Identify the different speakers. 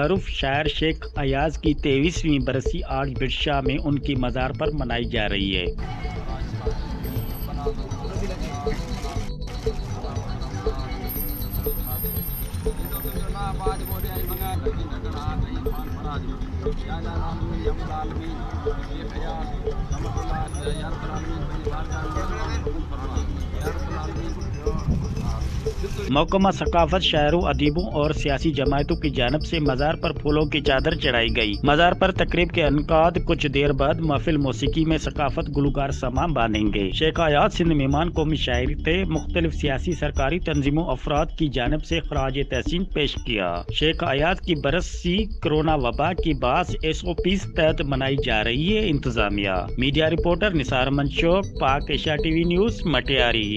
Speaker 1: मरूफ शायर शेख अयाज की 23वीं बरसी आज बिरशाह में उनकी मज़ार पर मनाई जा रही है। महकमा सकाफत शायरों, अदीबों और सियासी जमायतों की जानिब से मज़ार पर फूलों की चादर चढ़ाई गई। मज़ार पर तकरीब के इनकाद कुछ देर बाद महफिल मौसीकी में सकाफत गुलकार समा बांधेंगे। शेख अयाज सिंध मेहमान कौमी शायर थे। मुख्तलिफ सियासी सरकारी तंजीमों अफराद की जानिब से खराज तहसीन पेश किया। शेख अयाज की बरसी कोरोना वबा की बास SOPs तहत मनाई जा रही है। इंतजामिया। मीडिया रिपोर्टर निसार मंशोर, पाक एशिया TV न्यूज़, मटियारी।